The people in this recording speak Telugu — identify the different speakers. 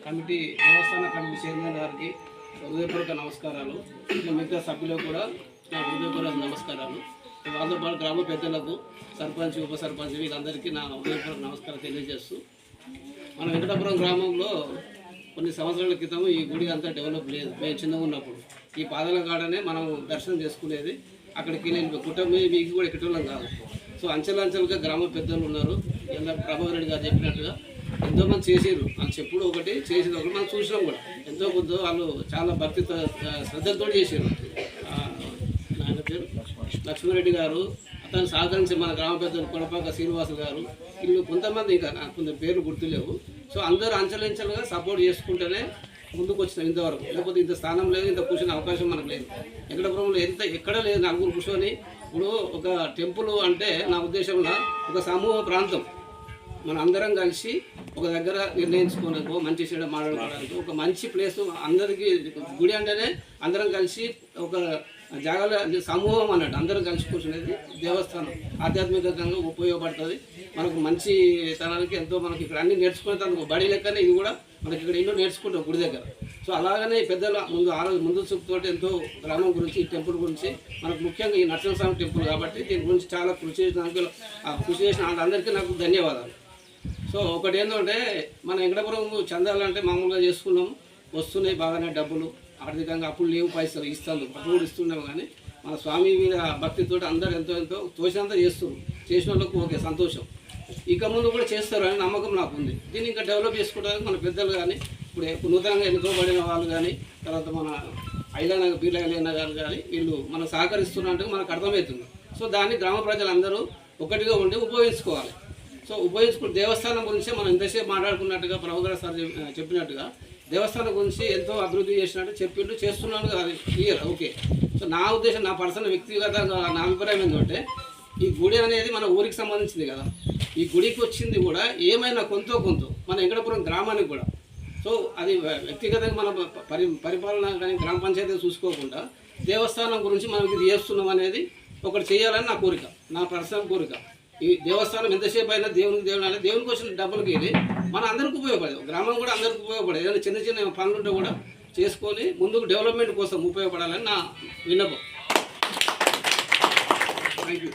Speaker 1: కమిటీ దేవస్థాన కమిటీ చైర్మన్ గారికి హృదయపూర్వక నమస్కారాలు. మిగతా సభ్యులకు కూడా నా హృదయపూర్వక నమస్కారాలు. వాళ్ళతో పాటు గ్రామ పెద్దలకు, సర్పంచ్, ఉప సర్పంచ్ వీళ్ళందరికీ నా హృదయపూర్వక నమస్కారం తెలియజేస్తూ, మన వెంకటాపురం గ్రామంలో కొన్ని సంవత్సరాల క్రితం ఈ గుడి అంతా డెవలప్ లేదు. మేము చిన్నగా ఉన్నప్పుడు ఈ పాదాల కాడనే మనం దర్శనం చేసుకునేది. అక్కడికి నేను కుటుంబం మీకు కూడా ఎక్కటోళ్ళం కాదు. సో అంచెలంచెలుగా గ్రామ పెద్దలు ఉన్నారు. ఇలా ప్రభాకర్ రెడ్డి గారు చెప్పినట్టుగా ఎంతోమంది చేసారు. వాళ్ళు చెప్పుడు ఒకటి చేసేది ఒకటి మనం చూసినాం కూడా. ఎంతో కొద్దో వాళ్ళు చాలా భక్తితో శ్రద్ధలతో చేసారు. ఆయన పేరు లక్ష్మీరెడ్డి గారు, అతను సహకరించి మన గ్రామ పెద్దలు కొడపాక శ్రీనివాసు గారు, వీళ్ళు కొంతమంది, ఇంకా నాకు కొంత పేర్లు గుర్తులేవు. సో అందరూ అంచెలంచెలుగా సపోర్ట్ చేసుకుంటేనే ముందుకు వచ్చినాం ఇంతవరకు. లేకపోతే ఇంత స్థానం లేదు, ఇంత కూర్చునే అవకాశం మనకు లేదు. వెంకటాపురంలో ఎక్కడ లేదు నలుగురు కూర్చొని. ఇప్పుడు ఒక టెంపుల్ అంటే నా ఉద్దేశంలో ఒక సమూహ ప్రాంతం. మన అందరం కలిసి ఒక దగ్గర నిర్ణయించుకోవడానికి, మంచి చెడు మాట్లాడుకోవడానికి ఒక మంచి ప్లేస్. అందరికీ గుడి అంటేనే అందరం కలిసి ఒక జాగాలో సమూహం అన్నట్టు అందరం కలిసి కూర్చునేది దేవస్థానం. ఆధ్యాత్మికంగా ఉపయోగపడుతుంది. మనకు మంచి తనానికి ఎంతో మనకి ఇక్కడ అన్ని నేర్చుకునే బడి లెక్కనే ఇది కూడా మనకి ఇక్కడ ఎన్నో నేర్చుకుంటాం గుడి దగ్గర. సో అలాగనే పెద్దల ముందు చూపుతోటి ఎంతో గ్రామం గురించి, ఈ టెంపుల్ గురించి మనకు ముఖ్యంగా ఈ నరసింహస్వామి టెంపుల్ కాబట్టి దీని గురించి చాలా కృషి చేసిన వాళ్ళందరికీ నాకు ధన్యవాదాలు. సో ఒకటి ఏంటంటే మన వెంకటాపురం చందాలంటే మామూలుగా చేసుకున్నాము, వస్తున్నాయి బాగానే డబ్బులు, ఆర్థికంగా అప్పుడు లేవు, పైసలు ఇస్తాను అప్పుడు కూడా ఇస్తున్నాము. కానీ మన స్వామి మీద భక్తితో అందరూ ఎంతో తోచినంత చేస్తున్నారు. చేసిన వాళ్ళకు ఓకే, సంతోషం. ఇక ముందు కూడా చేస్తారు అనే నమ్మకం నాకు ఉంది. దీన్ని ఇంకా డెవలప్ చేసుకోవడానికి మన పెద్దలు కానీ, ఇప్పుడు నూతనంగా ఎన్నుకోబడిన వాళ్ళు కానీ, తర్వాత మన బీర్లైనా గారు కానీ వీళ్ళు మనం సహకరిస్తున్నట్టు మనకు అర్థమవుతుంది. సో దాన్ని గ్రామ ప్రజలందరూ ఒకటిగా ఉండి ఉపయోగించుకోవాలి. సో ఉపయోగించుకుని దేవస్థానం గురించి మనం ఇంతసేపు మాట్లాడుకున్నట్టుగా ప్రభాకర్ సార్ చెప్పినట్టుగా దేవస్థానం గురించి ఎంతో అభివృద్ధి చేసినట్టు చెప్పిండు, చేస్తున్నాను. అది క్లియర్, ఓకే. సో నా ఉద్దేశం, నా పర్సనల్ వ్యక్తిగతంగా నా అభిప్రాయం ఏంటంటే, ఈ గుడి అనేది మన ఊరికి సంబంధించింది కదా. ఈ గుడికి వచ్చింది కూడా ఏమైనా కొంత మన వెంకటాపురం గ్రామానికి కూడా. సో అది వ్యక్తిగతంగా మన పరిపాలన కానీ గ్రామ పంచాయతీ చూసుకోకుండా దేవస్థానం గురించి మనం ఇది చేస్తున్నాం అనేది ఒకటి చేయాలని నా కోరిక, నా పర్సనల్ కోరిక. ఈ దేవస్థానం ఎంతసేపు అయినా దేవునికి వచ్చిన డబ్బులకి వెళ్ళి మన అందరికీ ఉపయోగపడేది. గ్రామం కూడా అందరికీ ఉపయోగపడేది. ఏదైనా చిన్న చిన్న పనులుంటే కూడా చేసుకొని ముందుకు డెవలప్మెంట్ కోసం ఉపయోగపడాలని నా విన్నపం. Thank you.